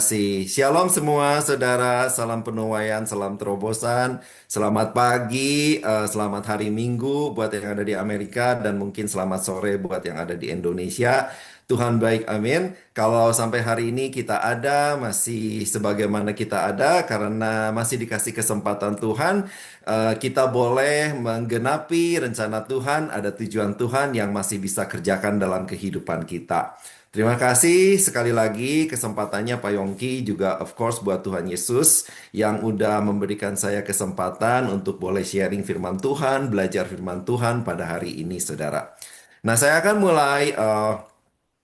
kasih. Shalom semua saudara, salam penuaian, salam terobosan. Selamat pagi, selamat hari Minggu buat yang ada di Amerika dan mungkin selamat sore buat yang ada di Indonesia. Tuhan baik, amin. Kalau sampai hari ini kita ada, masih sebagaimana kita ada karena masih dikasih kesempatan Tuhan, kita boleh menggenapi rencana Tuhan, ada tujuan Tuhan yang masih bisa kerjakan dalam kehidupan kita. Terima kasih sekali lagi kesempatannya Pak Yongki juga of course buat Tuhan Yesus yang udah memberikan saya kesempatan untuk boleh sharing firman Tuhan, belajar firman Tuhan pada hari ini saudara. Nah saya akan mulai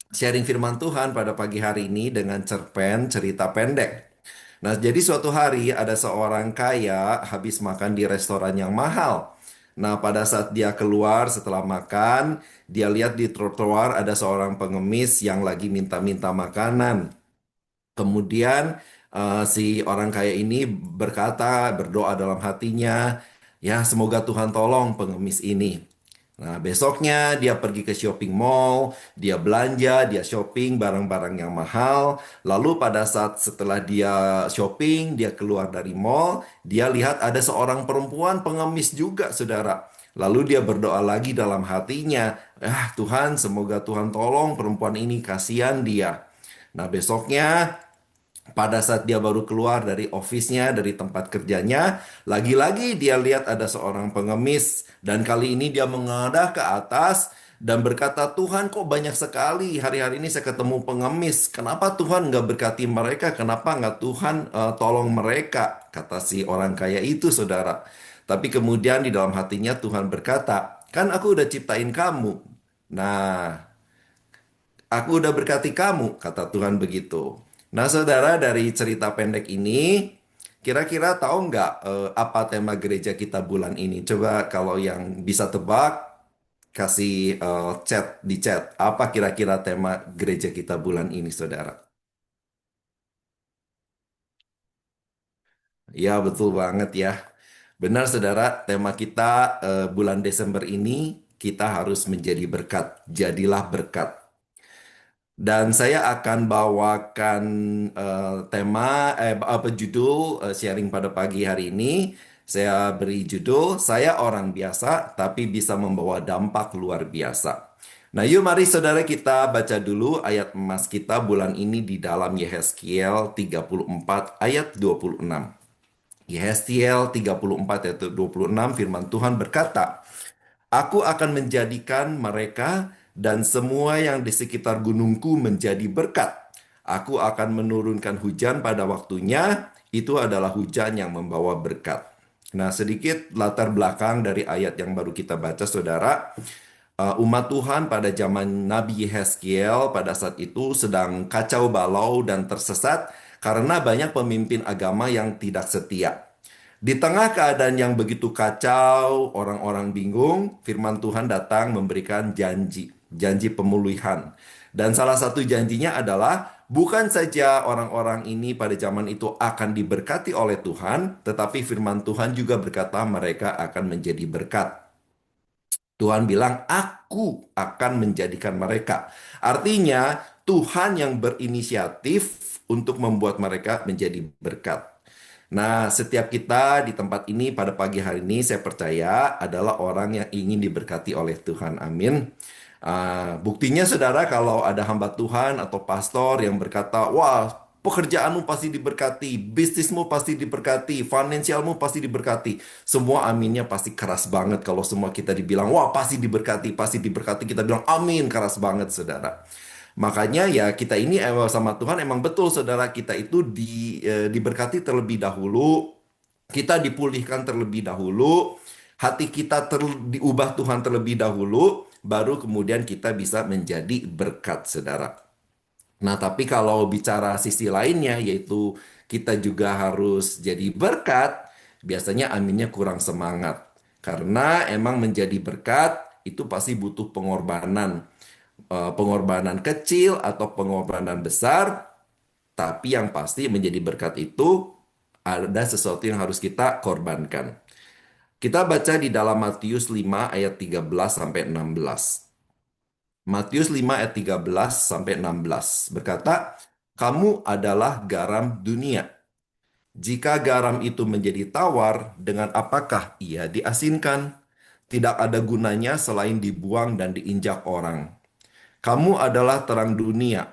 sharing firman Tuhan pada pagi hari ini dengan cerpen cerita pendek. Nah, jadi suatu hari ada seorang kaya habis makan di restoran yang mahal. Nah, pada saat dia keluar setelah makan, dia lihat di trotoar ada seorang pengemis yang lagi minta-minta makanan. Kemudian si orang kaya ini berkata, berdoa dalam hatinya, ya semoga Tuhan tolong pengemis ini. Nah, besoknya dia pergi ke shopping mall, dia belanja, dia shopping barang-barang yang mahal. Lalu pada saat setelah dia shopping, dia keluar dari mall, dia lihat ada seorang perempuan pengemis juga, saudara. Lalu dia berdoa lagi dalam hatinya, Tuhan, semoga Tuhan tolong perempuan ini, kasihan dia. Nah, besoknya pada saat dia baru keluar dari ofisnya, dari tempat kerjanya, lagi-lagi dia lihat ada seorang pengemis. Dan kali ini dia mengadah ke atas dan berkata, Tuhan kok banyak sekali hari-hari ini saya ketemu pengemis. Kenapa Tuhan nggak berkati mereka? Kenapa nggak Tuhan tolong mereka? Kata si orang kaya itu, saudara. Tapi kemudian di dalam hatinya Tuhan berkata, kan aku udah ciptain kamu. Nah, aku udah berkati kamu, kata Tuhan begitu. Nah, saudara, dari cerita pendek ini, kira-kira tahu nggak apa tema gereja kita bulan ini? Coba kalau yang bisa tebak, kasih chat di chat. Apa kira-kira tema gereja kita bulan ini, saudara? Ya, betul banget ya. Benar, saudara, tema kita bulan Desember ini, kita harus menjadi berkat. Jadilah berkat. Dan saya akan bawakan tema, apa judul sharing pada pagi hari ini. Saya beri judul, saya orang biasa tapi bisa membawa dampak luar biasa. Nah yuk mari saudara kita baca dulu ayat emas kita bulan ini di dalam Yehezkiel 34 ayat 26. Yehezkiel 34 ayat 26 firman Tuhan berkata, Aku akan menjadikan mereka dan semua yang di sekitar gunungku menjadi berkat. Aku akan menurunkan hujan pada waktunya, itu adalah hujan yang membawa berkat. Nah, sedikit latar belakang dari ayat yang baru kita baca, saudara. Umat Tuhan pada zaman Nabi Yehezkiel pada saat itu sedang kacau balau dan tersesat karena banyak pemimpin agama yang tidak setia. Di tengah keadaan yang begitu kacau, orang-orang bingung, firman Tuhan datang memberikan janji, janji pemulihan. Dan salah satu janjinya adalah bukan saja orang-orang ini pada zaman itu akan diberkati oleh Tuhan, tetapi firman Tuhan juga berkata mereka akan menjadi berkat. Tuhan bilang, aku akan menjadikan mereka. Artinya, Tuhan yang berinisiatif untuk membuat mereka menjadi berkat. Nah, setiap kita di tempat ini pada pagi hari ini saya percaya adalah orang yang ingin diberkati oleh Tuhan. Amin. Buktinya saudara kalau ada hamba Tuhan atau pastor yang berkata, wah pekerjaanmu pasti diberkati, bisnismu pasti diberkati, finansialmu pasti diberkati. Semua aminnya pasti keras banget kalau semua kita dibilang, wah pasti diberkati. Kita bilang amin keras banget saudara. Makanya ya kita ini sama Tuhan emang betul saudara kita itu diberkati terlebih dahulu, kita dipulihkan terlebih dahulu, hati kita diubah Tuhan terlebih dahulu, baru kemudian kita bisa menjadi berkat saudara. Nah tapi kalau bicara sisi lainnya yaitu kita juga harus jadi berkat, biasanya aminnya kurang semangat. Karena emang menjadi berkat itu pasti butuh pengorbanan pengorbanan kecil atau pengorbanan besar, tapi yang pasti menjadi berkat itu ada sesuatu yang harus kita korbankan. Kita baca di dalam Matius 5 ayat 13 sampai 16. Matius 5 ayat 13 sampai 16 berkata, Kamu adalah garam dunia. Jika garam itu menjadi tawar, dengan apakah ia diasinkan? Tidak ada gunanya selain dibuang dan diinjak orang. Kamu adalah terang dunia.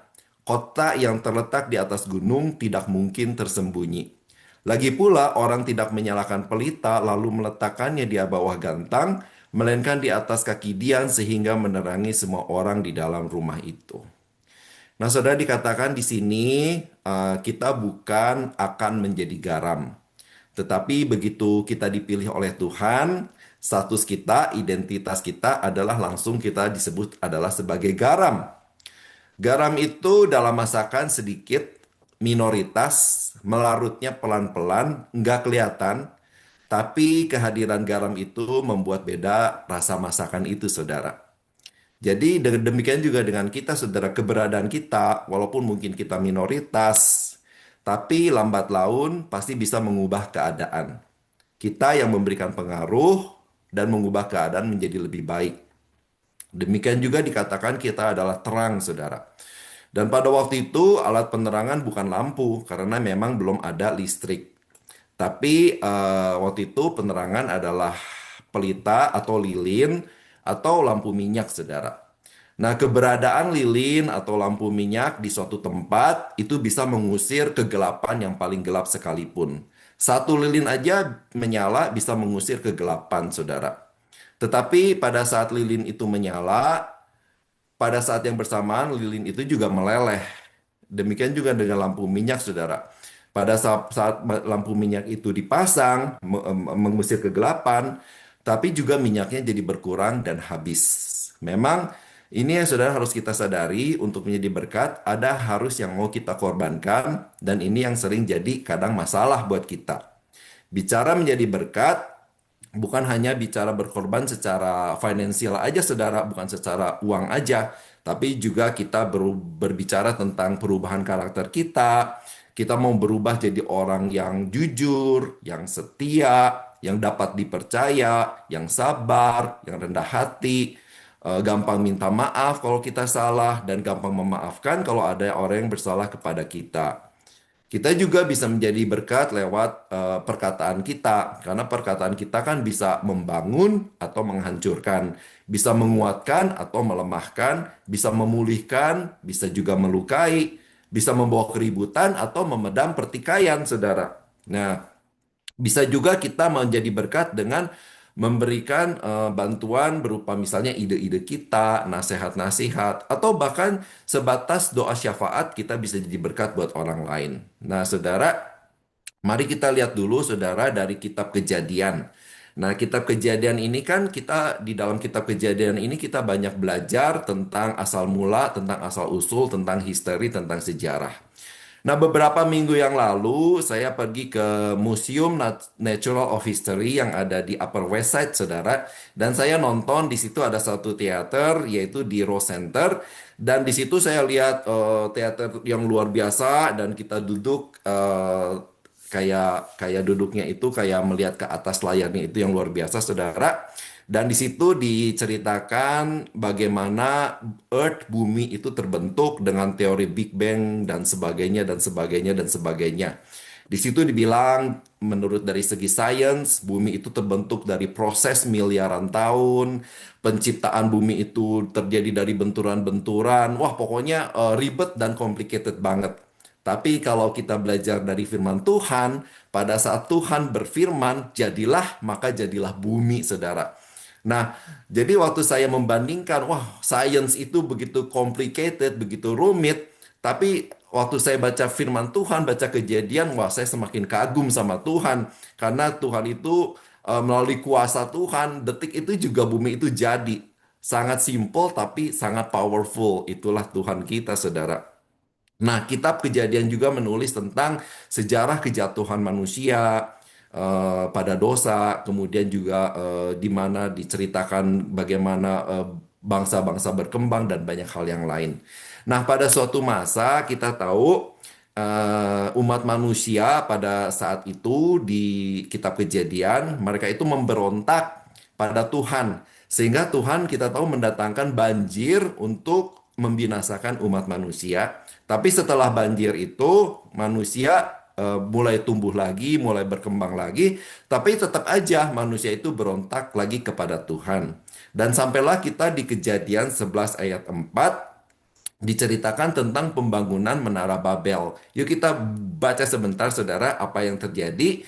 Kota yang terletak di atas gunung tidak mungkin tersembunyi. Lagi pula, orang tidak menyalakan pelita lalu meletakkannya di bawah gantang, melainkan di atas kaki dian sehingga menerangi semua orang di dalam rumah itu. Nah, saudara dikatakan di sini kita bukan akan menjadi garam. Tetapi begitu kita dipilih oleh Tuhan, status kita, identitas kita adalah langsung kita disebut adalah sebagai garam. Garam itu dalam masakan sedikit, minoritas, melarutnya pelan-pelan, nggak kelihatan, tapi kehadiran garam itu membuat beda rasa masakan itu, saudara. Jadi demikian juga dengan kita, saudara, keberadaan kita, walaupun mungkin kita minoritas, tapi lambat laun pasti bisa mengubah keadaan. Kita yang memberikan pengaruh dan mengubah keadaan menjadi lebih baik. Demikian juga dikatakan kita adalah terang, saudara. Dan pada waktu itu alat penerangan bukan lampu karena memang belum ada listrik. Tapi waktu itu penerangan adalah pelita atau lilin atau lampu minyak, saudara. Nah, keberadaan lilin atau lampu minyak di suatu tempat itu bisa mengusir kegelapan yang paling gelap sekalipun. Satu lilin aja menyala bisa mengusir kegelapan, saudara. Tetapi pada saat lilin itu menyala, pada saat yang bersamaan lilin itu juga meleleh. Demikian juga dengan lampu minyak, saudara. Pada saat lampu minyak itu dipasang, mengusir kegelapan, tapi juga minyaknya jadi berkurang dan habis. Memang ini yang saudara harus kita sadari untuk menjadi berkat, ada harus yang mau kita korbankan, dan ini yang sering jadi kadang masalah buat kita. Bicara menjadi berkat, bukan hanya bicara berkorban secara finansial aja, saudara, bukan secara uang aja, tapi juga kita berbicara tentang perubahan karakter kita. Kita mau berubah jadi orang yang jujur, yang setia, yang dapat dipercaya, yang sabar, yang rendah hati, gampang minta maaf kalau kita salah, dan gampang memaafkan kalau ada orang yang bersalah kepada kita. Kita juga bisa menjadi berkat lewat perkataan kita, karena perkataan kita kan bisa membangun atau menghancurkan, bisa menguatkan atau melemahkan, bisa memulihkan, bisa juga melukai, bisa membawa keributan atau memedam pertikaian, saudara. Nah, bisa juga kita menjadi berkat dengan memberikan bantuan berupa misalnya ide-ide kita, nasihat-nasihat, atau bahkan sebatas doa syafaat kita bisa jadi berkat buat orang lain. Nah, saudara, mari kita lihat dulu, saudara, dari kitab Kejadian. Nah, kitab Kejadian ini kan kita di dalam kitab Kejadian ini kita banyak belajar tentang asal mula, tentang asal usul, tentang history, tentang sejarah. Nah, beberapa minggu yang lalu saya pergi ke Museum Natural of History yang ada di Upper West Side, saudara. Dan saya nonton di situ ada satu teater, yaitu di Rose Center. Dan di situ saya lihat teater yang luar biasa dan kita duduk kayak kayak duduknya itu kayak melihat ke atas layarnya itu yang luar biasa, saudara. Dan di situ diceritakan bagaimana Earth, bumi itu terbentuk dengan teori Big Bang dan sebagainya dan sebagainya dan sebagainya. Di situ dibilang menurut dari segi sains, bumi itu terbentuk dari proses miliaran tahun, penciptaan bumi itu terjadi dari benturan-benturan. Wah, pokoknya ribet dan complicated banget. Tapi kalau kita belajar dari firman Tuhan, pada saat Tuhan berfirman, jadilah, maka jadilah bumi, saudara. Nah, jadi waktu saya membandingkan, wah, sains itu begitu complicated, begitu rumit, tapi waktu saya baca firman Tuhan, baca kejadian, wah, saya semakin kagum sama Tuhan, karena Tuhan itu melalui kuasa Tuhan, detik itu juga bumi itu jadi. Sangat simple tapi sangat powerful. Itulah Tuhan kita, saudara. Nah, kitab Kejadian juga menulis tentang sejarah kejatuhan manusia pada dosa, kemudian juga di mana diceritakan bagaimana bangsa-bangsa berkembang dan banyak hal yang lain. Nah, pada suatu masa kita tahu umat manusia pada saat itu di kitab Kejadian, mereka itu memberontak pada Tuhan. Sehingga Tuhan kita tahu mendatangkan banjir untuk membinasakan umat manusia. Tapi setelah banjir itu, manusia mulai tumbuh lagi, mulai berkembang lagi, tapi tetap aja manusia itu berontak lagi kepada Tuhan. Dan sampailah kita di Kejadian 11 ayat 4, diceritakan tentang pembangunan Menara Babel. Yuk kita baca sebentar saudara apa yang terjadi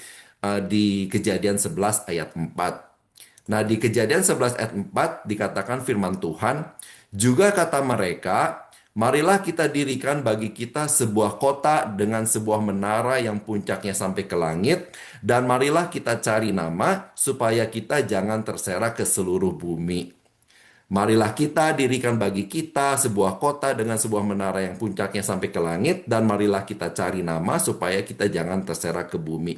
di Kejadian 11 ayat 4. Nah, di Kejadian 11 ayat 4 dikatakan firman Tuhan, juga kata mereka, marilah kita dirikan bagi kita sebuah kota dengan sebuah menara yang puncaknya sampai ke langit, dan marilah kita cari nama supaya kita jangan terserak ke seluruh bumi. Marilah kita dirikan bagi kita sebuah kota dengan sebuah menara yang puncaknya sampai ke langit, dan marilah kita cari nama supaya kita jangan terserak ke bumi.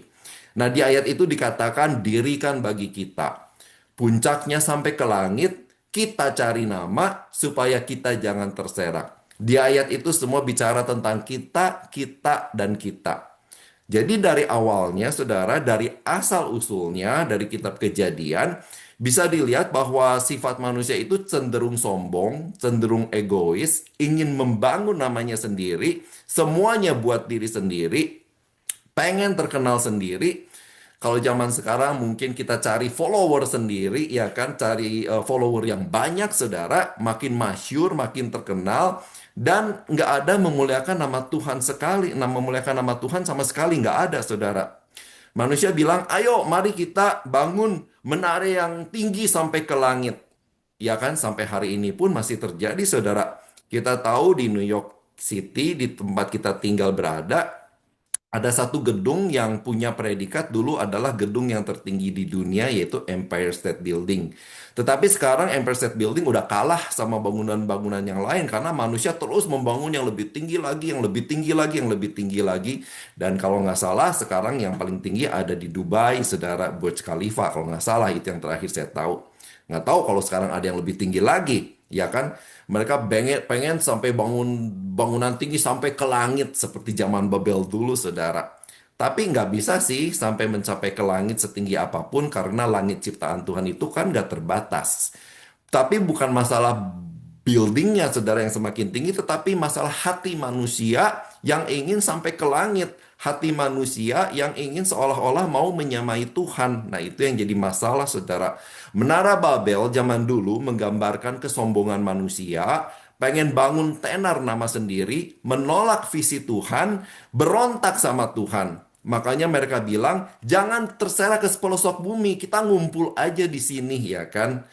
Nah, di ayat itu dikatakan dirikan bagi kita. Puncaknya sampai ke langit, kita cari nama supaya kita jangan terserak. Di ayat itu semua bicara tentang kita, kita, dan kita. Jadi dari awalnya, saudara, dari asal-usulnya, dari kitab Kejadian, bisa dilihat bahwa sifat manusia itu cenderung sombong, cenderung egois, ingin membangun namanya sendiri, semuanya buat diri sendiri, pengen terkenal sendiri. Kalau zaman sekarang mungkin kita cari follower sendiri, ya kan, cari follower yang banyak, saudara, makin masyur, makin terkenal, dan nggak ada memuliakan nama Tuhan sekali, memuliakan nama Tuhan sama sekali nggak ada, saudara. Manusia bilang, ayo mari kita bangun menara yang tinggi sampai ke langit. Ya kan, sampai hari ini pun masih terjadi, saudara. Kita tahu di New York City, di tempat kita tinggal berada, ada satu gedung yang punya predikat dulu adalah gedung yang tertinggi di dunia, yaitu Empire State Building. Tetapi sekarang Empire State Building udah kalah sama bangunan-bangunan yang lain karena manusia terus membangun yang lebih tinggi lagi, yang lebih tinggi lagi, yang lebih tinggi lagi. Dan kalau nggak salah sekarang yang paling tinggi ada di Dubai, saudara, Burj Khalifa. Kalau nggak salah itu yang terakhir saya tahu. Nggak tahu kalau sekarang ada yang lebih tinggi lagi, ya kan? Mereka pengen sampai bangun bangunan tinggi sampai ke langit seperti zaman Babel dulu, saudara. Tapi nggak bisa sih sampai mencapai ke langit setinggi apapun karena langit ciptaan Tuhan itu kan nggak terbatas. Tapi bukan masalah buildingnya, saudara, yang semakin tinggi, tetapi masalah hati manusia yang ingin sampai ke langit. Hati manusia yang ingin seolah-olah mau menyamai Tuhan. Nah, itu yang jadi masalah, saudara. Menara Babel zaman dulu menggambarkan kesombongan manusia, pengen bangun tenar nama sendiri, menolak visi Tuhan, berontak sama Tuhan. Makanya mereka bilang, jangan terseret ke pelosok bumi, kita ngumpul aja di sini, ya kan?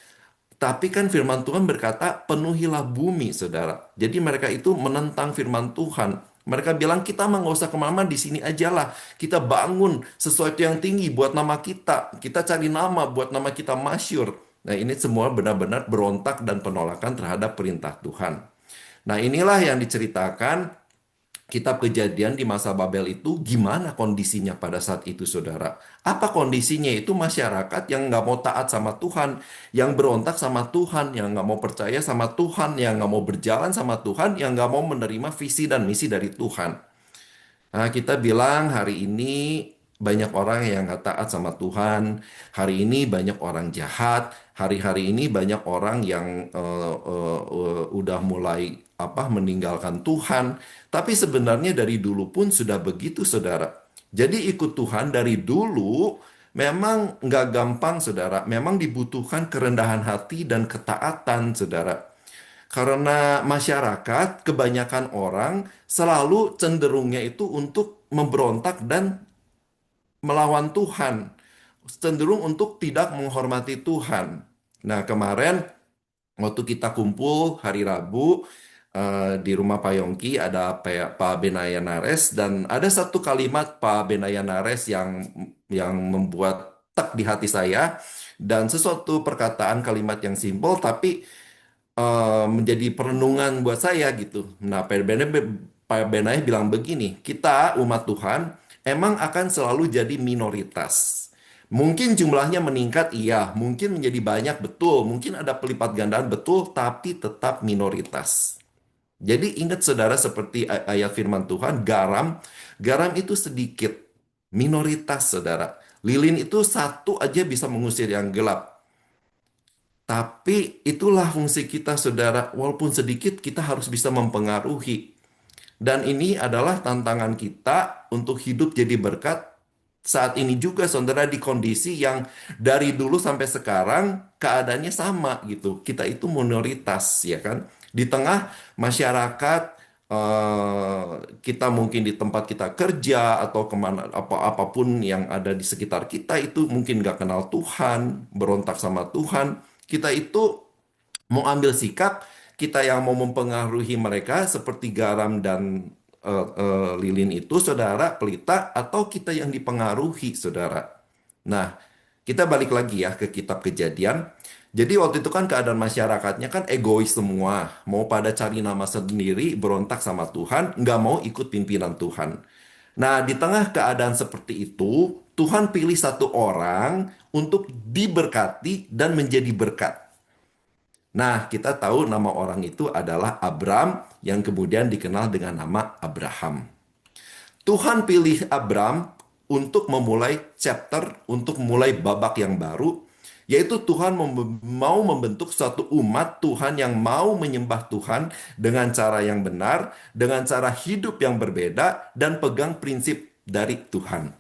Tapi kan firman Tuhan berkata, penuhilah bumi, saudara. Jadi mereka itu menentang firman Tuhan. Mereka bilang, kita mah nggak usah kemana, di sini aja lah. Kita bangun sesuatu yang tinggi buat nama kita. Kita cari nama buat nama kita masyur. Nah, ini semua benar-benar berontak dan penolakan terhadap perintah Tuhan. Nah, inilah yang diceritakan Kitab Kejadian di masa Babel itu gimana kondisinya pada saat itu, saudara? Apa kondisinya? Itu masyarakat yang nggak mau taat sama Tuhan, yang berontak sama Tuhan, yang nggak mau percaya sama Tuhan, yang nggak mau berjalan sama Tuhan, yang nggak mau menerima visi dan misi dari Tuhan. Nah, kita bilang hari ini banyak orang yang nggak taat sama Tuhan. Hari ini banyak orang jahat. Hari-hari ini banyak orang yang udah mulai meninggalkan Tuhan. Tapi sebenarnya dari dulu pun sudah begitu, saudara. Jadi ikut Tuhan dari dulu memang nggak gampang, saudara. Memang dibutuhkan kerendahan hati dan ketaatan, saudara. Karena masyarakat, kebanyakan orang selalu cenderungnya itu untuk memberontak dan melawan Tuhan. Cenderung untuk tidak menghormati Tuhan. Nah, kemarin waktu kita kumpul hari Rabu di rumah Pak Yongki ada Pak Benaya Nares, dan ada satu kalimat Pak Benaya Nares yang membuat tak di hati saya, dan sesuatu perkataan kalimat yang simpel tapi menjadi perenungan buat saya gitu. Nah, Pak Benai bilang begini, kita umat Tuhan emang akan selalu jadi minoritas. Mungkin jumlahnya meningkat, iya. Mungkin menjadi banyak, betul. Mungkin ada pelipat gandaan, betul. Tapi tetap minoritas. Jadi ingat, saudara, seperti ayat firman Tuhan, garam itu sedikit. Minoritas, saudara. Lilin itu satu aja bisa mengusir yang gelap. Tapi itulah fungsi kita, saudara. Walaupun sedikit, kita harus bisa mempengaruhi. Dan ini adalah tantangan kita untuk hidup jadi berkat saat ini juga, saudara, di kondisi yang dari dulu sampai sekarang keadaannya sama gitu. Kita itu minoritas, ya kan? Di tengah masyarakat, kita mungkin di tempat kita kerja atau kemana apapun yang ada di sekitar kita itu mungkin nggak kenal Tuhan, berontak sama Tuhan. Kita itu mau ambil sikap, kita yang mau mempengaruhi mereka seperti garam dan lilin itu, saudara, pelita, atau kita yang dipengaruhi, saudara. Nah, kita balik lagi ya ke kitab Kejadian. Jadi waktu itu kan keadaan masyarakatnya kan egois semua, mau pada cari nama sendiri, berontak sama Tuhan, nggak mau ikut pimpinan Tuhan. Nah, di tengah keadaan seperti itu, Tuhan pilih satu orang untuk diberkati dan menjadi berkat. Nah, kita tahu nama orang itu adalah Abram yang kemudian dikenal dengan nama Abraham. Tuhan pilih Abram untuk memulai chapter, untuk memulai babak yang baru, yaitu Tuhan mau membentuk suatu umat Tuhan yang mau menyembah Tuhan dengan cara yang benar, dengan cara hidup yang berbeda, dan pegang prinsip dari Tuhan.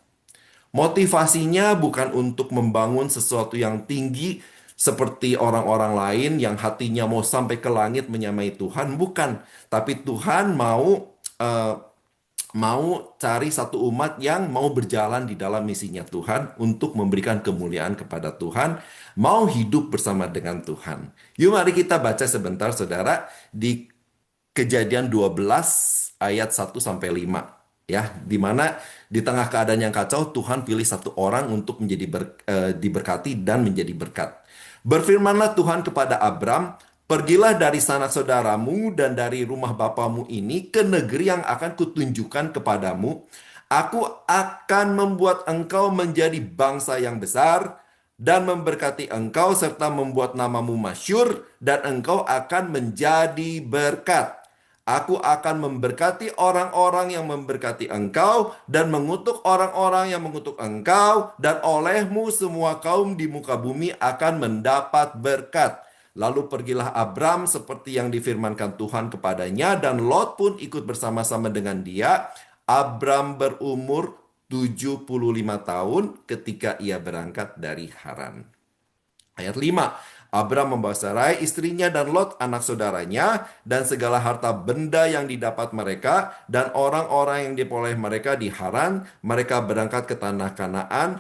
Motivasinya bukan untuk membangun sesuatu yang tinggi seperti orang-orang lain yang hatinya mau sampai ke langit menyamai Tuhan, bukan. Tapi Tuhan eh, mau cari satu umat yang mau berjalan di dalam misinya Tuhan untuk memberikan kemuliaan kepada Tuhan, mau hidup bersama dengan Tuhan. Yuk mari kita baca sebentar, saudara, di Kejadian 12 ayat 1 sampai 5, ya, di mana di tengah keadaan yang kacau Tuhan pilih satu orang untuk menjadi diberkati dan menjadi berkat. Berfirmanlah Tuhan kepada Abram, "Pergilah dari sanak saudaramu dan dari rumah bapamu ini ke negeri yang akan kutunjukkan kepadamu. Aku akan membuat engkau menjadi bangsa yang besar dan memberkati engkau serta membuat namamu masyhur dan engkau akan menjadi berkat. Aku akan memberkati orang-orang yang memberkati engkau dan mengutuk orang-orang yang mengutuk engkau, dan olehmu semua kaum di muka bumi akan mendapat berkat." Lalu pergilah Abram seperti yang difirmankan Tuhan kepadanya, dan Lot pun ikut bersama-sama dengan dia. Abram berumur 75 tahun ketika ia berangkat dari Haran. Ayat 5. Abram membawa Sarai istrinya dan Lot anak saudaranya dan segala harta benda yang didapat mereka dan orang-orang yang diperoleh mereka di Haran. Mereka berangkat ke tanah Kanaan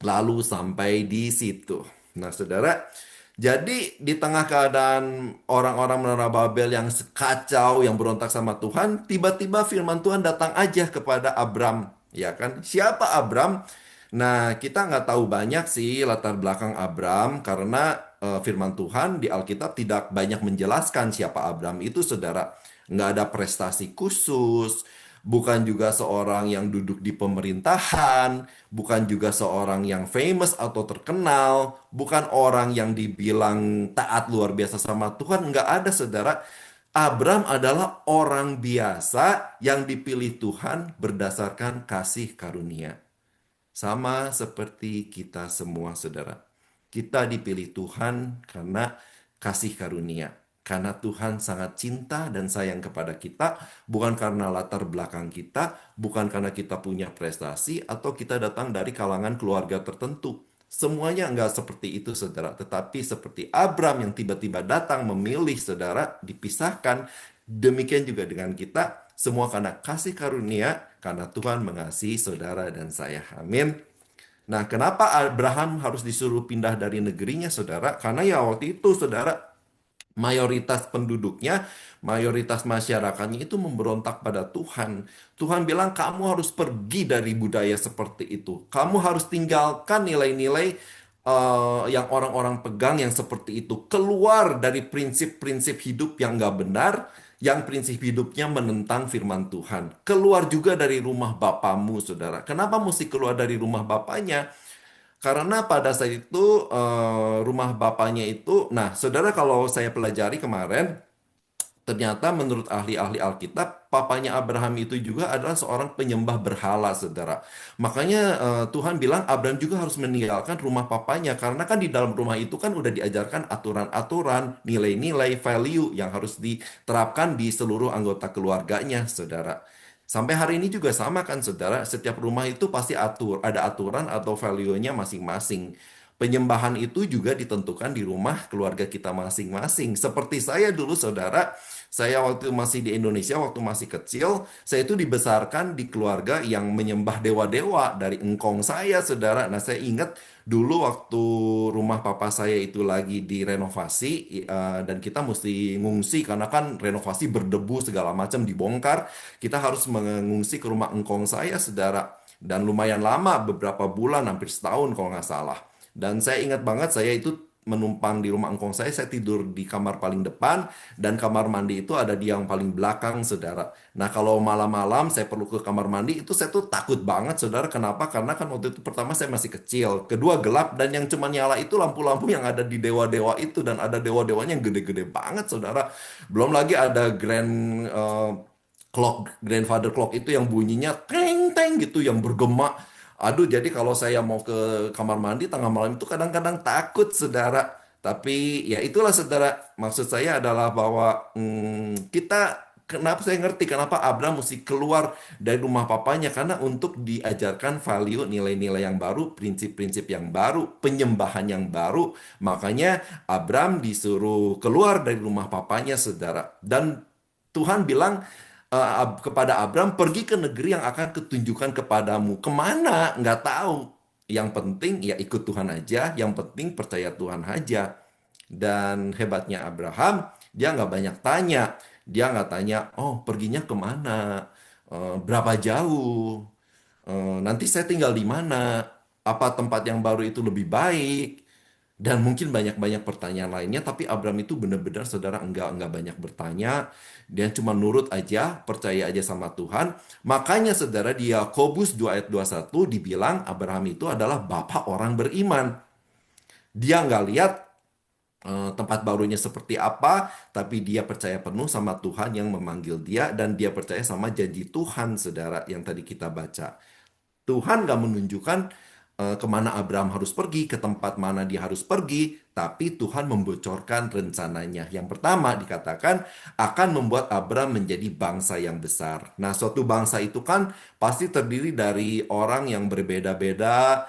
lalu sampai di situ. Nah, saudara, jadi di tengah keadaan orang-orang menara Babel yang kacau, yang berontak sama Tuhan, tiba-tiba firman Tuhan datang aja kepada Abram, ya kan? Siapa Abram? Nah, kita nggak tahu banyak sih latar belakang Abram karena firman Tuhan di Alkitab tidak banyak menjelaskan siapa Abram itu, saudara. Nggak ada prestasi khusus, bukan juga seorang yang duduk di pemerintahan, bukan juga seorang yang famous atau terkenal, bukan orang yang dibilang taat luar biasa sama Tuhan, nggak ada, saudara. Abram adalah orang biasa yang dipilih Tuhan berdasarkan kasih karunia. Sama seperti kita semua, saudara. Kita dipilih Tuhan karena kasih karunia. Karena Tuhan sangat cinta dan sayang kepada kita, bukan karena latar belakang kita, bukan karena kita punya prestasi, atau kita datang dari kalangan keluarga tertentu. Semuanya enggak seperti itu, saudara. Tetapi seperti Abram yang tiba-tiba datang memilih, saudara, dipisahkan. Demikian juga dengan kita, semua karena kasih karunia, karena Tuhan mengasihi saudara dan saya. Amin. Nah, kenapa Abraham harus disuruh pindah dari negerinya, saudara? Karena ya waktu itu, saudara, mayoritas penduduknya, mayoritas masyarakatnya itu memberontak pada Tuhan. Tuhan bilang, kamu harus pergi dari budaya seperti itu. Kamu harus tinggalkan nilai-nilai yang orang-orang pegang yang seperti itu. Keluar dari prinsip-prinsip hidup yang nggak benar, yang prinsip hidupnya menentang firman Tuhan. Keluar juga dari rumah bapamu, saudara. Kenapa mesti keluar dari rumah bapaknya? Karena pada saat itu rumah bapaknya itu, nah, saudara, kalau saya pelajari kemarin, ternyata menurut ahli-ahli Alkitab, papanya Abraham itu juga adalah seorang penyembah berhala, saudara. Makanya Tuhan bilang Abraham juga harus meninggalkan rumah papanya karena kan di dalam rumah itu kan udah diajarkan aturan-aturan, nilai-nilai, value yang harus diterapkan di seluruh anggota keluarganya, saudara. Sampai hari ini juga sama kan, saudara. Setiap rumah itu pasti ada aturan atau value-nya masing-masing. Penyembahan itu juga ditentukan di rumah keluarga kita masing-masing. Seperti saya dulu, saudara, saya waktu masih di Indonesia, waktu masih kecil, saya itu dibesarkan di keluarga yang menyembah dewa-dewa dari engkong saya, saudara. Nah, saya ingat dulu waktu rumah papa saya itu lagi direnovasi, dan kita mesti ngungsi karena kan renovasi berdebu segala macam dibongkar. Kita harus mengungsi ke rumah engkong saya, saudara. Dan lumayan lama, beberapa bulan, hampir setahun kalau nggak salah. Dan saya ingat banget saya itu menumpang di rumah engkong saya tidur di kamar paling depan, dan kamar mandi itu ada di yang paling belakang, saudara. Nah, kalau malam-malam saya perlu ke kamar mandi, itu saya tuh takut banget, saudara. Kenapa? Karena kan waktu itu pertama saya masih kecil, kedua gelap, dan yang cuma nyala itu lampu-lampu yang ada di dewa-dewa itu, dan ada dewa-dewanya yang gede-gede banget, saudara. Belum lagi ada clock, grandfather clock itu yang bunyinya teng teng gitu, yang bergema. Aduh, jadi kalau saya mau ke kamar mandi tengah malam itu kadang-kadang takut, saudara. Tapi ya itulah, saudara. Maksud saya adalah bahwa kenapa saya ngerti kenapa Abraham mesti keluar dari rumah papanya, karena untuk diajarkan value, nilai-nilai yang baru, prinsip-prinsip yang baru, penyembahan yang baru. Makanya Abraham disuruh keluar dari rumah papanya, saudara. Dan Tuhan bilang kepada Abram, pergi ke negeri yang akan ketunjukkan kepadamu. Kemana? Nggak tahu. Yang penting ya ikut Tuhan aja. Yang penting percaya Tuhan aja. Dan hebatnya Abraham, dia nggak banyak tanya. Dia nggak tanya, oh perginya kemana? Berapa jauh? Nanti saya tinggal di mana? Apa tempat yang baru itu lebih baik? Dan mungkin banyak-banyak pertanyaan lainnya, tapi Abram itu benar-benar, saudara, enggak banyak bertanya. Dia cuma nurut aja, percaya aja sama Tuhan. Makanya, saudara, di Yakobus 2 ayat 21 dibilang Abraham itu adalah bapak orang beriman. Dia nggak lihat tempat barunya seperti apa, tapi dia percaya penuh sama Tuhan yang memanggil dia, dan dia percaya sama janji Tuhan, saudara, yang tadi kita baca. Tuhan nggak menunjukkan kemana Abraham harus pergi, ke tempat mana dia harus pergi, tapi Tuhan membocorkan rencananya. Yang pertama dikatakan akan membuat Abraham menjadi bangsa yang besar. Nah, suatu bangsa itu kan pasti terdiri dari orang yang berbeda-beda,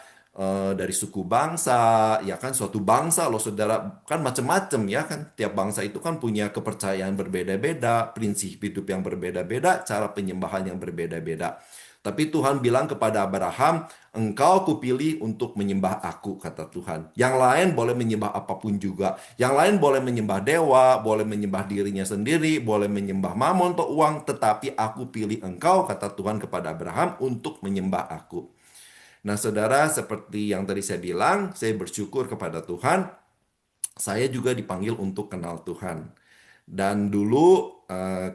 dari suku bangsa, ya kan, suatu bangsa loh, saudara, kan macam-macam ya kan. Tiap bangsa itu kan punya kepercayaan berbeda-beda, prinsip hidup yang berbeda-beda, cara penyembahan yang berbeda-beda. Tapi Tuhan bilang kepada Abraham, engkau kupilih untuk menyembah aku, kata Tuhan. Yang lain boleh menyembah apapun juga. Yang lain boleh menyembah dewa, boleh menyembah dirinya sendiri, boleh menyembah mamon atau uang. Tetapi aku pilih engkau, kata Tuhan kepada Abraham, untuk menyembah aku. Nah, saudara, seperti yang tadi saya bilang, saya bersyukur kepada Tuhan. Saya juga dipanggil untuk kenal Tuhan. Dan dulu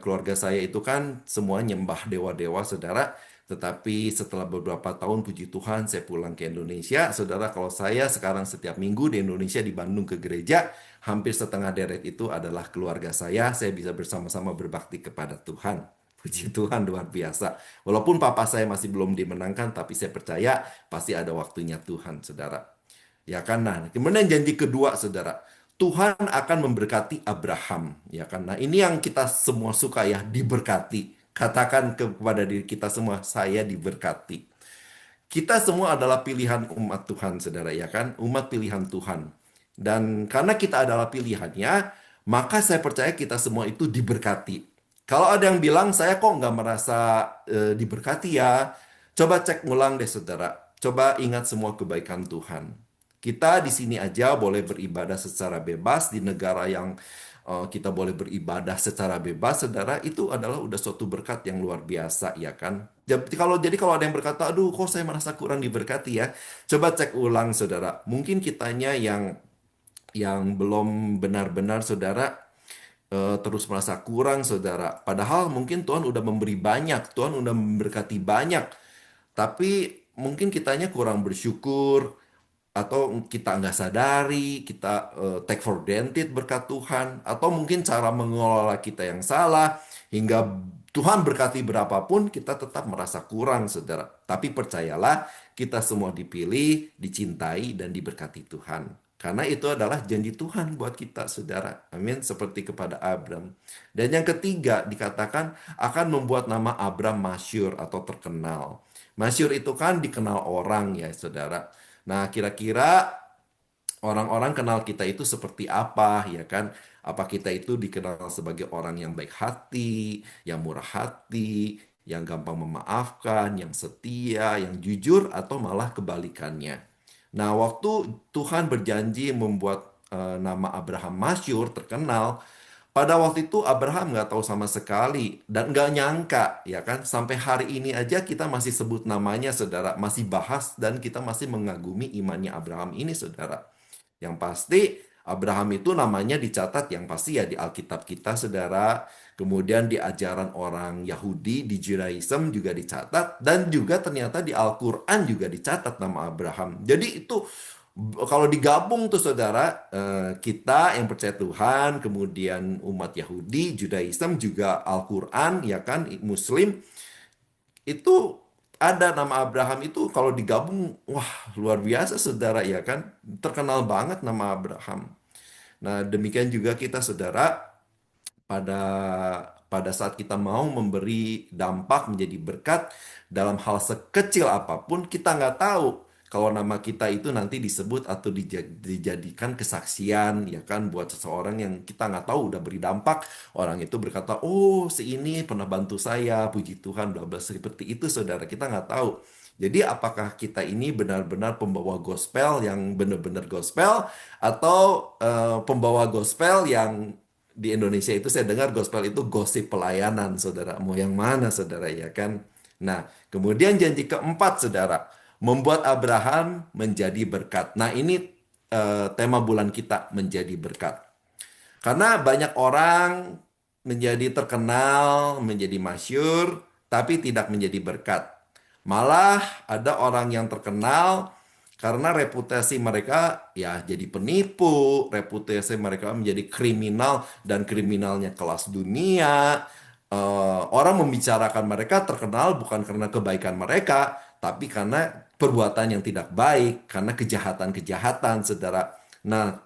keluarga saya itu kan semua nyembah dewa-dewa, saudara. Tetapi setelah beberapa tahun, puji Tuhan, saya pulang ke Indonesia. Saudara, kalau saya sekarang setiap minggu di Indonesia, di Bandung ke gereja, hampir setengah deret itu adalah keluarga saya. Saya bisa bersama-sama berbakti kepada Tuhan. Puji Tuhan, luar biasa. Walaupun papa saya masih belum dimenangkan, tapi saya percaya pasti ada waktunya Tuhan, saudara. Ya kan? Nah, kemudian janji kedua, saudara. Tuhan akan memberkati Abraham, ya kan? Nah, ini yang kita semua suka ya, diberkati. Katakan kepada diri kita semua, saya diberkati. Kita semua adalah pilihan umat Tuhan, saudara, ya kan? Umat pilihan Tuhan. Dan karena kita adalah pilihannya, maka saya percaya kita semua itu diberkati. Kalau ada yang bilang, saya kok nggak merasa diberkati ya, coba cek ulang deh, saudara. Coba ingat semua kebaikan Tuhan. Kita di sini aja boleh beribadah secara bebas di negara yang kita boleh beribadah secara bebas, saudara. Itu adalah udah suatu berkat yang luar biasa, ya kan? Jadi kalau ada yang berkata, aduh, kok saya merasa kurang diberkati ya? Coba cek ulang, saudara. Mungkin kitanya yang belum benar-benar, saudara, terus merasa kurang, saudara. Padahal mungkin Tuhan udah memberi banyak, Tuhan udah memberkati banyak. Tapi mungkin kitanya kurang bersyukur, atau kita nggak sadari, kita take for granted berkat Tuhan, atau mungkin cara mengelola kita yang salah, Hingga Tuhan berkati berapapun, kita tetap merasa kurang, saudara. Tapi percayalah, kita semua dipilih, dicintai, dan diberkati Tuhan. Karena itu adalah janji Tuhan buat kita, saudara. Amin. Seperti kepada Abram. Dan yang ketiga, dikatakan akan membuat nama Abram masyhur atau terkenal. Masyhur itu kan dikenal orang ya, saudara. Nah, kira-kira orang-orang kenal kita itu seperti apa, ya kan? Apa kita itu dikenal sebagai orang yang baik hati, yang murah hati, yang gampang memaafkan, yang setia, yang jujur, atau malah kebalikannya. Nah, waktu Tuhan berjanji membuat nama Abraham masyhur, terkenal, pada waktu itu Abraham nggak tahu sama sekali dan nggak nyangka, ya kan? Sampai hari ini aja kita masih sebut namanya, saudara, masih bahas dan kita masih mengagumi imannya Abraham ini, saudara. Yang pasti Abraham itu namanya dicatat yang pasti ya di Alkitab kita, saudara. Kemudian di ajaran orang Yahudi, di Judaism juga dicatat. Dan juga ternyata di Al-Quran juga dicatat nama Abraham. Jadi itu kalau digabung tuh, saudara, kita yang percaya Tuhan, kemudian umat Yahudi, Judaism, juga Al-Quran, ya kan, Muslim, itu ada nama Abraham itu kalau digabung, wah, luar biasa, saudara, ya kan? Terkenal banget nama Abraham. Nah, demikian juga kita, saudara, pada pada saat kita mau memberi dampak menjadi berkat dalam hal sekecil apapun, kita nggak tahu kalau nama kita itu nanti disebut atau dijadikan kesaksian, ya kan, buat seseorang yang kita nggak tahu udah beri dampak. Orang itu berkata, oh, si ini pernah bantu saya, puji Tuhan, bla bla, seperti itu, saudara. Kita nggak tahu. Jadi apakah kita ini benar-benar pembawa gospel yang benar-benar gospel, atau pembawa gospel yang di Indonesia itu saya dengar gospel itu gosip pelayanan, saudara. Mau yang mana, saudara, ya kan? Nah, kemudian janji keempat, saudara, membuat Abraham menjadi berkat. Nah, ini tema bulan kita, menjadi berkat. Karena banyak orang menjadi terkenal, menjadi masyur, tapi tidak menjadi berkat. Malah ada orang yang terkenal karena reputasi mereka ya jadi penipu, reputasi mereka menjadi kriminal dan kriminalnya kelas dunia. Orang membicarakan mereka terkenal bukan karena kebaikan mereka, tapi karena perbuatan yang tidak baik, karena kejahatan-kejahatan, saudara. Nah,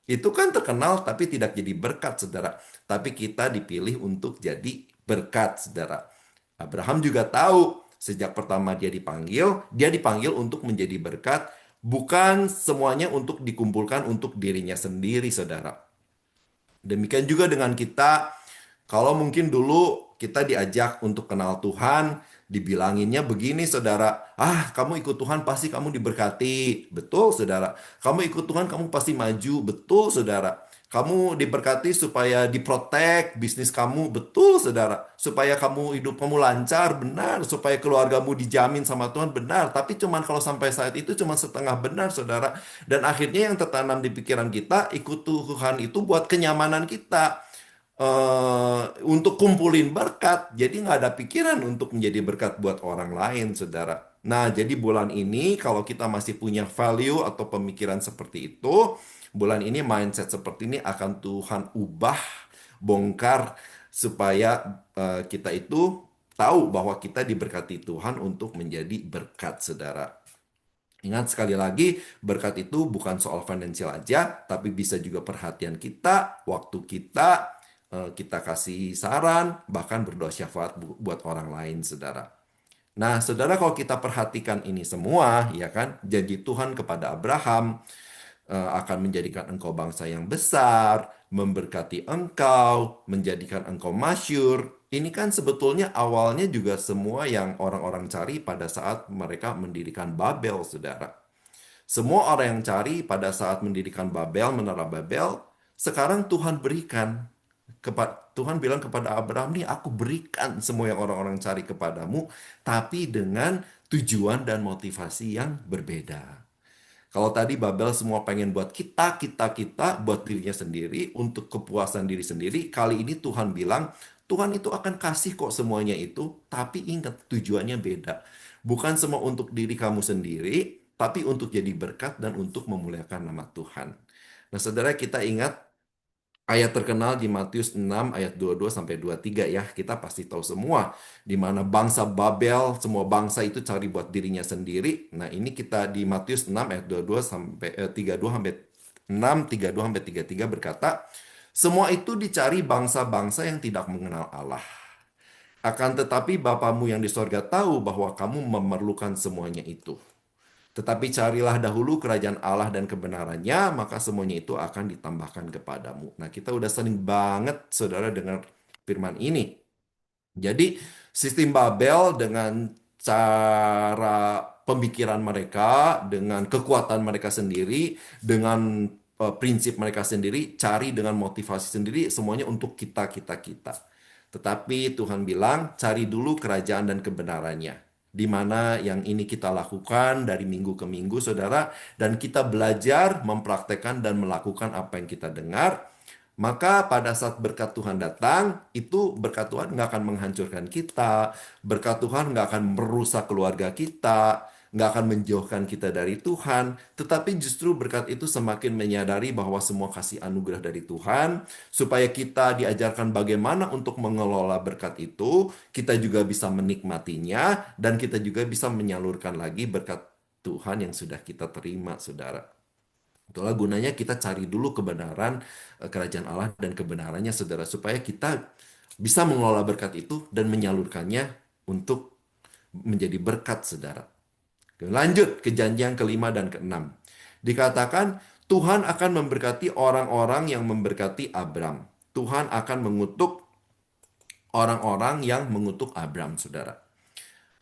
itu kan terkenal tapi tidak jadi berkat, saudara. Tapi kita dipilih untuk jadi berkat, saudara. Abraham juga tahu sejak pertama dia dipanggil untuk menjadi berkat, bukan semuanya untuk dikumpulkan untuk dirinya sendiri, saudara. Demikian juga dengan kita, kalau mungkin dulu kita diajak untuk kenal Tuhan, dibilanginnya begini, saudara. Ah, kamu ikut Tuhan pasti kamu diberkati. Betul, saudara. Kamu ikut Tuhan kamu pasti maju. Betul, saudara. Kamu diberkati supaya diprotek bisnis kamu. Betul, saudara. Supaya kamu hidup kamu lancar, benar. Supaya keluargamu dijamin sama Tuhan, benar. Tapi cuman kalau sampai saat itu cuma setengah benar, saudara. Dan akhirnya yang tertanam di pikiran kita, ikut Tuhan itu buat kenyamanan kita, untuk kumpulin berkat. Jadi nggak ada pikiran untuk menjadi berkat buat orang lain, saudara. Nah, jadi bulan ini kalau kita masih punya value atau pemikiran seperti itu, bulan ini mindset seperti ini akan Tuhan ubah, bongkar, supaya kita itu tahu bahwa kita diberkati Tuhan untuk menjadi berkat, saudara. Ingat sekali lagi, berkat itu bukan soal finansial aja, tapi bisa juga perhatian kita, waktu kita, kita kasih saran, bahkan berdoa syafaat buat orang lain, saudara. Nah, saudara, kalau kita perhatikan ini semua, ya kan, janji Tuhan kepada Abraham, akan menjadikan engkau bangsa yang besar, memberkati engkau, menjadikan engkau masyur. Ini kan sebetulnya awalnya juga semua yang orang-orang cari pada saat mereka mendirikan Babel, saudara. Semua orang yang cari pada saat mendirikan Babel, menara Babel, sekarang Tuhan berikan. Tuhan bilang kepada Abraham, nih aku berikan semua yang orang-orang cari kepadamu, tapi dengan tujuan dan motivasi yang berbeda. Kalau tadi Babel semua pengen buat kita, buat dirinya sendiri, untuk kepuasan diri sendiri. Kali ini Tuhan bilang, Tuhan itu akan kasih kok semuanya itu, tapi ingat tujuannya beda. Bukan semua untuk diri kamu sendiri, tapi untuk jadi berkat dan untuk memuliakan nama Tuhan. Nah, saudara, kita ingat Ayat terkenal di Matius 6 ayat 22 sampai 23 ya. Kita pasti tahu semua di mana bangsa Babel, semua bangsa itu cari buat dirinya sendiri. Nah, ini kita di Matius 6 ayat 22 sampai 32 sampai 6 32 sampai 33 berkata, semua itu dicari bangsa-bangsa yang tidak mengenal Allah. Akan tetapi Bapamu yang di sorga tahu bahwa kamu memerlukan semuanya itu. Tetapi carilah dahulu kerajaan Allah dan kebenarannya, maka semuanya itu akan ditambahkan kepadamu. Nah, kita udah sering banget, saudara, dengar firman ini. Jadi, sistem Babel dengan cara pemikiran mereka, dengan kekuatan mereka sendiri, dengan prinsip mereka sendiri, cari dengan motivasi sendiri, semuanya untuk kita. Tetapi Tuhan bilang, cari dulu kerajaan dan kebenarannya. Di mana yang ini kita lakukan dari minggu ke minggu, saudara, dan kita belajar, mempraktekkan, dan melakukan apa yang kita dengar, maka pada saat berkat Tuhan datang, itu berkat Tuhan nggak akan menghancurkan kita, berkat Tuhan nggak akan merusak keluarga kita, nggak akan menjauhkan kita dari Tuhan, tetapi justru berkat itu semakin menyadari bahwa semua kasih anugerah dari Tuhan, supaya kita diajarkan bagaimana untuk mengelola berkat itu, kita juga bisa menikmatinya, dan kita juga bisa menyalurkan lagi berkat Tuhan yang sudah kita terima, saudara. Itulah gunanya kita cari dulu kebenaran kerajaan Allah dan kebenarannya, saudara, supaya kita bisa mengelola berkat itu dan menyalurkannya untuk menjadi berkat, saudara. Lanjut ke janji yang kelima dan keenam. Dikatakan Tuhan akan memberkati orang-orang yang memberkati Abram. Tuhan akan mengutuk orang-orang yang mengutuk Abram, saudara.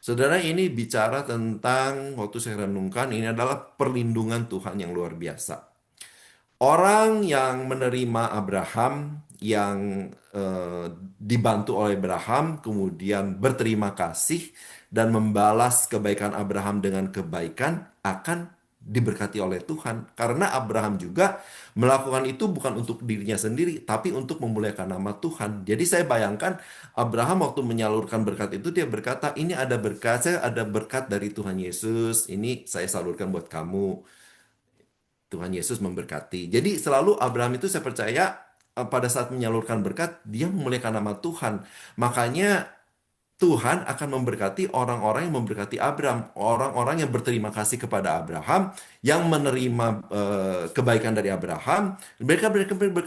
Saudara, ini bicara tentang, waktu saya renungkan, ini adalah perlindungan Tuhan yang luar biasa. Orang yang menerima Abraham, yang dibantu oleh Abraham, kemudian berterima kasih dan membalas kebaikan Abraham dengan kebaikan, akan diberkati oleh Tuhan. Karena Abraham juga melakukan itu bukan untuk dirinya sendiri, tapi untuk memuliakan nama Tuhan. Jadi saya bayangkan Abraham waktu menyalurkan berkat itu, dia berkata, ini ada berkat, saya ada berkat dari Tuhan Yesus, ini saya salurkan buat kamu. Tuhan Yesus memberkati. Jadi selalu Abraham itu saya percaya pada saat menyalurkan berkat, dia memuliakan nama Tuhan. Makanya Tuhan akan memberkati orang-orang yang memberkati Abraham, orang-orang yang berterima kasih kepada Abraham, yang menerima kebaikan dari Abraham. Mereka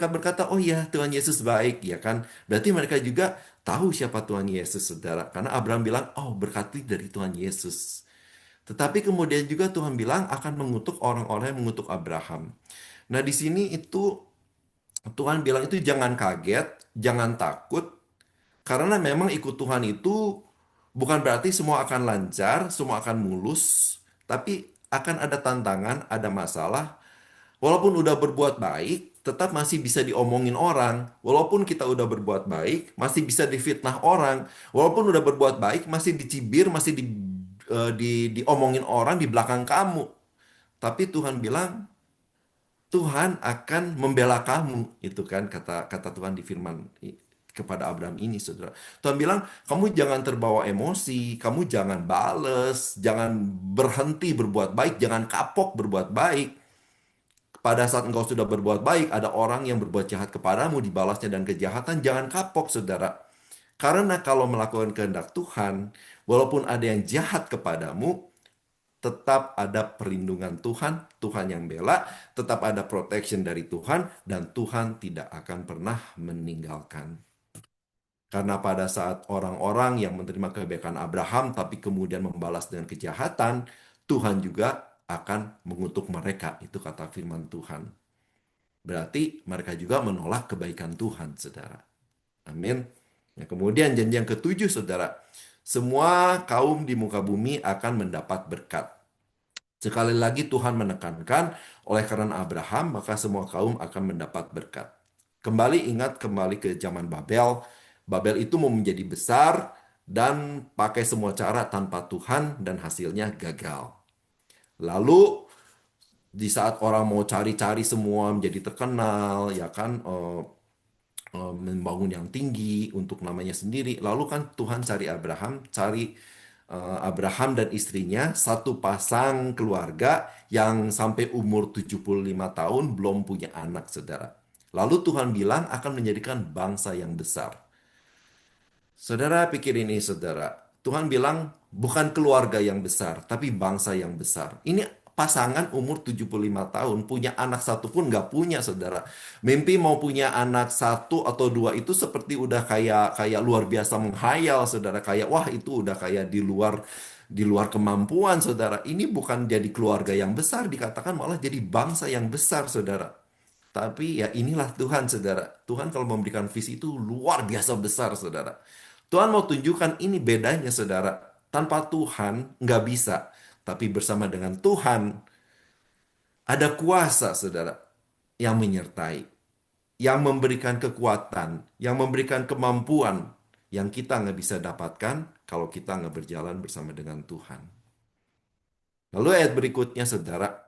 berkata, oh ya Tuhan Yesus baik, ya kan? Berarti mereka juga tahu siapa Tuhan Yesus, saudara. Karena Abraham bilang, oh berkati dari Tuhan Yesus. Tetapi kemudian juga Tuhan bilang akan mengutuk orang-orang yang mengutuk Abraham. Nah, di sini itu Tuhan bilang itu jangan kaget, jangan takut, karena memang ikut Tuhan itu bukan berarti semua akan lancar, semua akan mulus, tapi akan ada tantangan, ada masalah. Walaupun udah berbuat baik, tetap masih bisa diomongin orang. Walaupun kita udah berbuat baik, masih bisa difitnah orang. Walaupun udah berbuat baik, masih dicibir, masih diomongin orang di belakang kamu. Tapi Tuhan bilang, Tuhan akan membela kamu. Itu kan kata kata Tuhan di firman kepada Abraham ini, saudara. Tuhan bilang, kamu jangan terbawa emosi, kamu jangan bales, jangan berhenti berbuat baik, jangan kapok berbuat baik. Pada saat engkau sudah berbuat baik, ada orang yang berbuat jahat kepadamu, dibalasnya dan kejahatan, jangan kapok, saudara. Karena kalau melakukan kehendak Tuhan, walaupun ada yang jahat kepadamu, tetap ada perlindungan Tuhan, Tuhan yang bela, tetap ada protection dari Tuhan, dan Tuhan tidak akan pernah meninggalkan. Karena pada saat orang-orang yang menerima kebaikan Abraham, tapi kemudian membalas dengan kejahatan, Tuhan juga akan mengutuk mereka. Itu kata firman Tuhan. Berarti mereka juga menolak kebaikan Tuhan, saudara. Amin. Nah, kemudian janji yang ketujuh, saudara. Semua kaum di muka bumi akan mendapat berkat. Sekali lagi Tuhan menekankan, oleh karena Abraham, maka semua kaum akan mendapat berkat. Kembali ingat, kembali ke zaman Babel. Babel itu mau menjadi besar dan pakai semua cara tanpa Tuhan dan hasilnya gagal. Lalu di saat orang mau cari-cari semua menjadi terkenal, ya kan, membangun yang tinggi untuk namanya sendiri. Lalu kan Tuhan cari Abraham, cari Abraham dan istrinya, satu pasang keluarga yang sampai umur 75 tahun belum punya anak, saudara. Lalu Tuhan bilang akan menjadikan bangsa yang besar. Saudara pikir ini, saudara. Tuhan bilang bukan keluarga yang besar, tapi bangsa yang besar. Ini pasangan umur 75 tahun, punya anak satu pun nggak punya, saudara. Mimpi mau punya anak satu atau dua itu seperti udah kayak kayak luar biasa menghayal, saudara. Kayak wah itu udah kayak di luar kemampuan, saudara. Ini bukan jadi keluarga yang besar, dikatakan malah jadi bangsa yang besar, saudara. Tapi ya inilah Tuhan, saudara. Tuhan kalau memberikan visi itu luar biasa besar, saudara. Tuhan mau tunjukkan ini bedanya, saudara. Tanpa Tuhan nggak bisa. Tapi bersama dengan Tuhan ada kuasa, saudara, yang menyertai. Yang memberikan kekuatan, yang memberikan kemampuan yang kita nggak bisa dapatkan kalau kita nggak berjalan bersama dengan Tuhan. Lalu ayat berikutnya, saudara,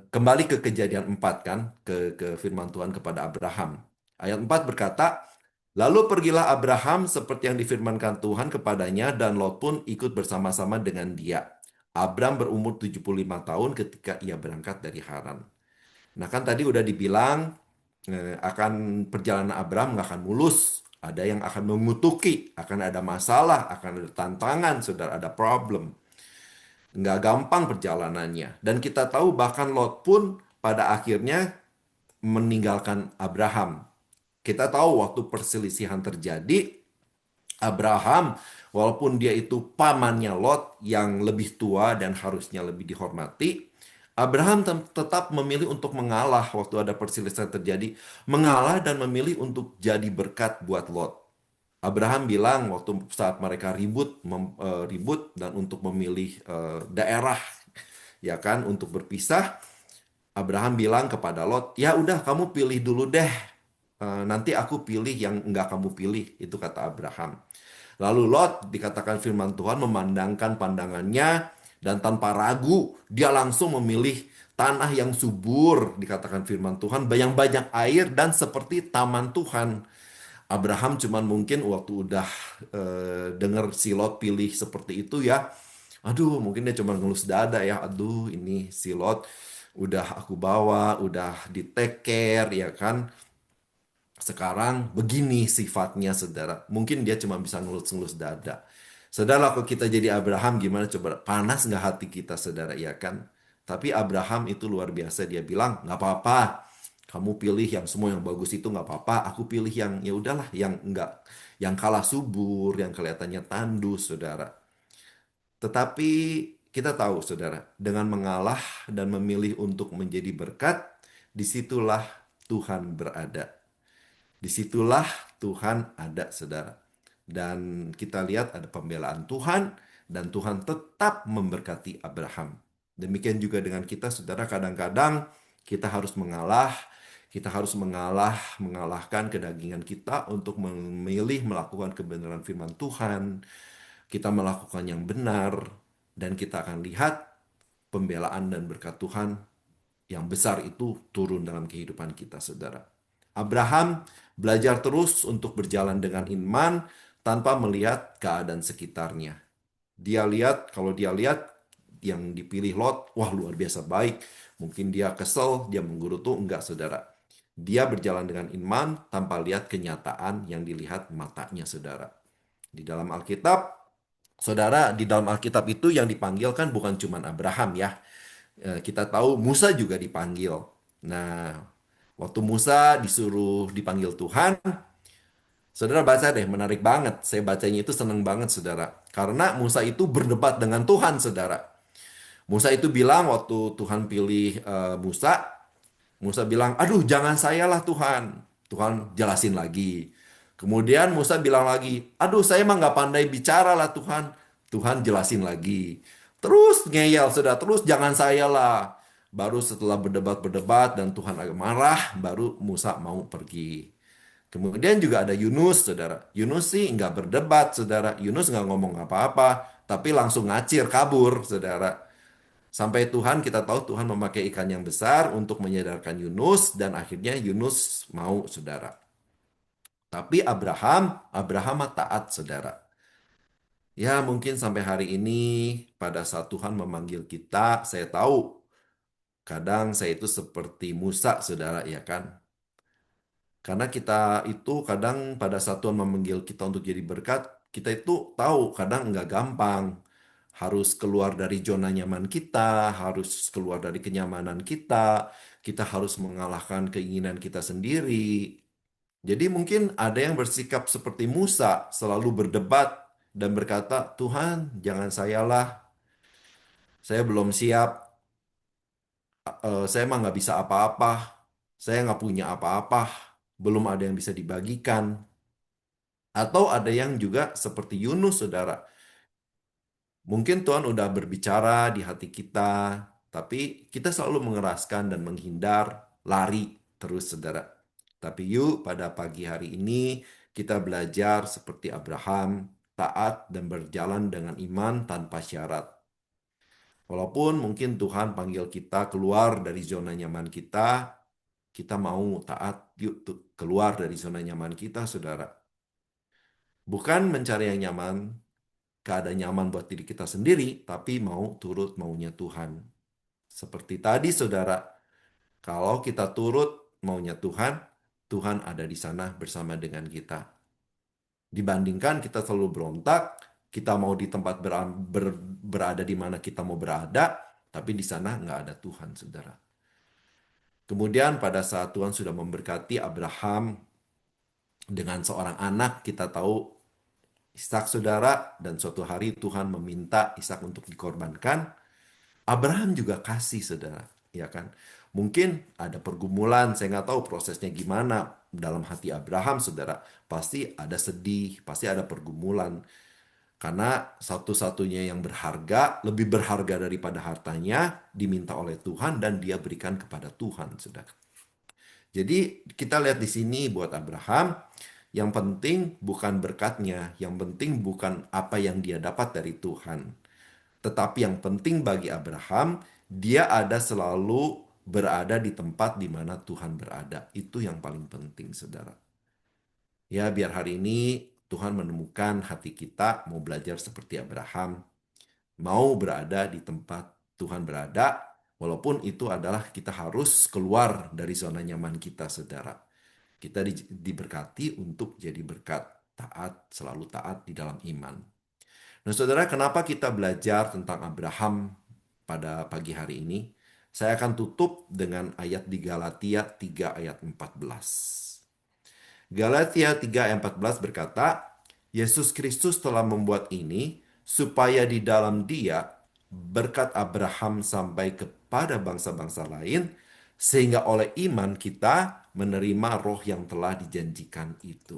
kembali ke Kejadian 4 kan, ke firman Tuhan kepada Abraham. Ayat 4 berkata, lalu pergilah Abraham seperti yang difirmankan Tuhan kepadanya dan Lot pun ikut bersama-sama dengan dia. Abram berumur 75 tahun ketika ia berangkat dari Haran. Nah kan tadi udah dibilang akan perjalanan Abram nggak akan mulus. Ada yang akan mengutuki, akan ada masalah, akan ada tantangan, saudara, ada problem. Nggak gampang perjalanannya. Dan kita tahu bahkan Lot pun pada akhirnya meninggalkan Abraham. Kita tahu waktu perselisihan terjadi, Abraham, walaupun dia itu pamannya Lot yang lebih tua dan harusnya lebih dihormati, Abraham tetap memilih untuk mengalah waktu ada perselisihan terjadi, mengalah dan memilih untuk jadi berkat buat Lot. Abraham bilang waktu saat mereka ribut dan untuk memilih daerah, ya kan, untuk berpisah, Abraham bilang kepada Lot, ya udah kamu pilih dulu deh. Nanti aku pilih yang enggak kamu pilih. Itu kata Abraham. Lalu Lot dikatakan firman Tuhan memandangkan pandangannya dan tanpa ragu dia langsung memilih tanah yang subur dikatakan firman Tuhan yang banyak air dan seperti taman Tuhan. Abraham cuman mungkin waktu udah dengar si Lot pilih seperti itu ya, aduh mungkin dia cuma ngelus dada ya, aduh ini si Lot udah aku bawa, udah di take care ya kan. Sekarang begini sifatnya, saudara. Mungkin dia cuma bisa ngelus-ngelus dada. Saudara, kalau kita jadi Abraham gimana coba? Panas nggak hati kita, saudara, ya kan? Tapi Abraham itu luar biasa. Dia bilang, nggak apa-apa. Kamu pilih yang semua yang bagus itu nggak apa-apa. Aku pilih yang ya udahlah, yang enggak, yang kalah subur, yang kelihatannya tandus, saudara. Tetapi kita tahu, saudara, dengan mengalah dan memilih untuk menjadi berkat, disitulah Tuhan berada. Disitulah Tuhan ada, saudara. Dan kita lihat ada pembelaan Tuhan, dan Tuhan tetap memberkati Abraham. Demikian juga dengan kita, saudara, kadang-kadang kita harus mengalah, kita harus mengalahkan kedagingan kita untuk memilih melakukan kebenaran firman Tuhan. Kita melakukan yang benar, dan kita akan lihat pembelaan dan berkat Tuhan yang besar itu turun dalam kehidupan kita, saudara. Abraham belajar terus untuk berjalan dengan iman tanpa melihat keadaan sekitarnya. Kalau dia lihat yang dipilih Lot, wah luar biasa baik. Mungkin dia kesel, dia menggerutu, enggak, saudara. Dia berjalan dengan iman tanpa lihat kenyataan yang dilihat matanya, saudara. Di dalam Alkitab, saudara, di dalam Alkitab itu yang dipanggil kan bukan cuma Abraham ya. Kita tahu Musa juga dipanggil. Nah, waktu Musa disuruh dipanggil Tuhan, saudara baca deh, menarik banget. Saya bacanya itu seneng banget, saudara. Karena Musa itu berdebat dengan Tuhan, saudara. Musa itu bilang waktu Tuhan pilih Musa, Musa bilang, aduh jangan saya lah Tuhan. Tuhan jelasin lagi. Kemudian Musa bilang lagi, aduh saya mah nggak pandai bicara lah Tuhan. Tuhan jelasin lagi. Terus ngeyel, sudah terus jangan saya lah. Baru setelah berdebat-berdebat dan Tuhan agak marah, baru Musa mau pergi. Kemudian juga ada Yunus, saudara. Yunus sih nggak berdebat, saudara. Yunus nggak ngomong apa-apa, tapi langsung ngacir, kabur, saudara. Sampai Tuhan, kita tahu Tuhan memakai ikan yang besar untuk menyadarkan Yunus, dan akhirnya Yunus mau, saudara. Tapi Abraham mah taat, saudara. Ya mungkin sampai hari ini, pada saat Tuhan memanggil kita, saya tahu kadang saya itu seperti Musa, saudara, ya kan? Karena kita itu kadang pada saat Tuhan memanggil kita untuk jadi berkat, kita itu tahu kadang nggak gampang. Harus keluar dari zona nyaman kita, harus keluar dari kenyamanan kita harus mengalahkan keinginan kita sendiri. Jadi mungkin ada yang bersikap seperti Musa, selalu berdebat dan berkata, Tuhan, jangan sayalah, saya belum siap, saya mah nggak bisa apa-apa, saya nggak punya apa-apa, belum ada yang bisa dibagikan. Atau ada yang juga seperti Yunus, saudara. Mungkin Tuhan udah berbicara di hati kita, tapi kita selalu mengeraskan dan menghindar, lari terus, saudara. Tapi yuk, pada pagi hari ini kita belajar seperti Abraham, taat dan berjalan dengan iman tanpa syarat. Walaupun mungkin Tuhan panggil kita keluar dari zona nyaman kita mau taat, yuk keluar dari zona nyaman kita, saudara. Bukan mencari yang nyaman, keadaan nyaman buat diri kita sendiri, tapi mau turut maunya Tuhan. Seperti tadi, saudara, kalau kita turut maunya Tuhan, Tuhan ada di sana bersama dengan kita. Dibandingkan kita selalu berontak, kita mau di tempat berada di mana kita mau berada, tapi di sana nggak ada Tuhan, saudara. Kemudian pada saat Tuhan sudah memberkati Abraham dengan seorang anak, kita tahu Ishak, saudara, dan suatu hari Tuhan meminta Ishak untuk dikorbankan. Abraham juga kasih, saudara, ya kan? Mungkin ada pergumulan, saya nggak tahu prosesnya gimana dalam hati Abraham, saudara. Pasti ada sedih, pasti ada pergumulan. Karena satu-satunya yang berharga, lebih berharga daripada hartanya, diminta oleh Tuhan dan dia berikan kepada Tuhan, saudara. Jadi kita lihat di sini buat Abraham, yang penting bukan berkatnya, yang penting bukan apa yang dia dapat dari Tuhan. Tetapi yang penting bagi Abraham, dia ada selalu berada di tempat di mana Tuhan berada. Itu yang paling penting, saudara. Ya, biar hari ini Tuhan menemukan hati kita mau belajar seperti Abraham, mau berada di tempat Tuhan berada, walaupun itu adalah kita harus keluar dari zona nyaman kita, saudara. Kita diberkati untuk jadi berkat, taat, selalu taat di dalam iman. Nah, saudara, kenapa kita belajar tentang Abraham pada pagi hari ini? Saya akan tutup dengan ayat di Galatia 3 ayat 14. Galatia 3 ayat 14 berkata, Yesus Kristus telah membuat ini supaya di dalam Dia berkat Abraham sampai kepada bangsa-bangsa lain, sehingga oleh iman kita menerima roh yang telah dijanjikan itu.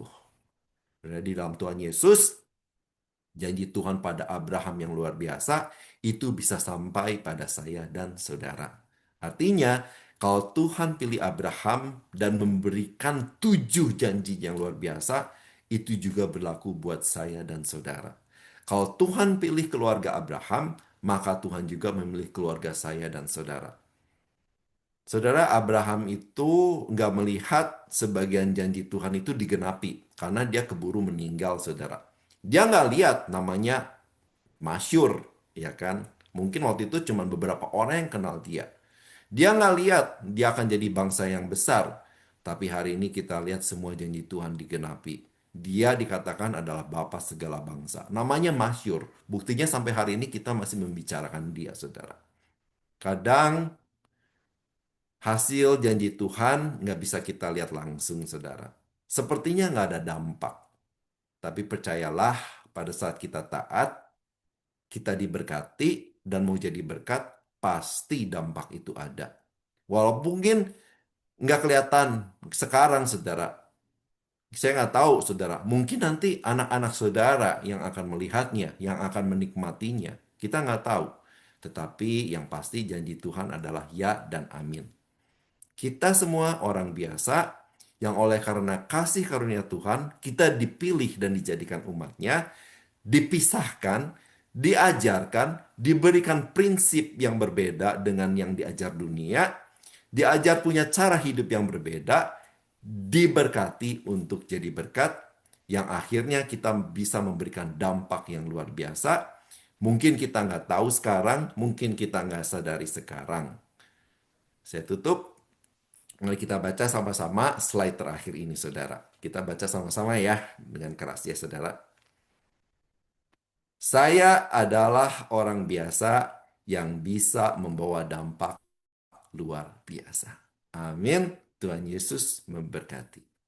Berarti di dalam Tuhan Yesus, janji Tuhan pada Abraham yang luar biasa itu bisa sampai pada saya dan saudara. Artinya, kalau Tuhan pilih Abraham dan memberikan 7 janji yang luar biasa, itu juga berlaku buat saya dan saudara. Kalau Tuhan pilih keluarga Abraham, maka Tuhan juga memilih keluarga saya dan saudara. Saudara, Abraham itu nggak melihat sebagian janji Tuhan itu digenapi karena dia keburu meninggal, saudara. Dia nggak lihat namanya masyur, ya kan? Mungkin waktu itu cuma beberapa orang yang kenal dia. Dia nggak lihat dia akan jadi bangsa yang besar. Tapi hari ini kita lihat semua janji Tuhan digenapi. Dia dikatakan adalah Bapa segala bangsa. Namanya masyur. Buktinya sampai hari ini kita masih membicarakan dia, saudara. Kadang hasil janji Tuhan nggak bisa kita lihat langsung, saudara. Sepertinya nggak ada dampak. Tapi percayalah, pada saat kita taat, kita diberkati dan mau jadi berkat, pasti dampak itu ada. Walaupun mungkin nggak kelihatan sekarang, saudara. Saya nggak tahu, saudara. Mungkin nanti anak-anak saudara yang akan melihatnya, yang akan menikmatinya. Kita nggak tahu. Tetapi yang pasti janji Tuhan adalah ya dan amin. Kita semua orang biasa yang oleh karena kasih karunia Tuhan, kita dipilih dan dijadikan umatnya, dipisahkan, diajarkan, diberikan prinsip yang berbeda dengan yang diajar dunia, diajar punya cara hidup yang berbeda, diberkati untuk jadi berkat, yang akhirnya kita bisa memberikan dampak yang luar biasa. Mungkin kita nggak tahu sekarang, mungkin kita nggak sadari sekarang. Saya tutup. Mari kita baca sama-sama slide terakhir ini, saudara. Kita baca sama-sama ya, dengan keras ya, saudara. Saya adalah orang biasa yang bisa membawa dampak luar biasa. Amin. Tuhan Yesus memberkati.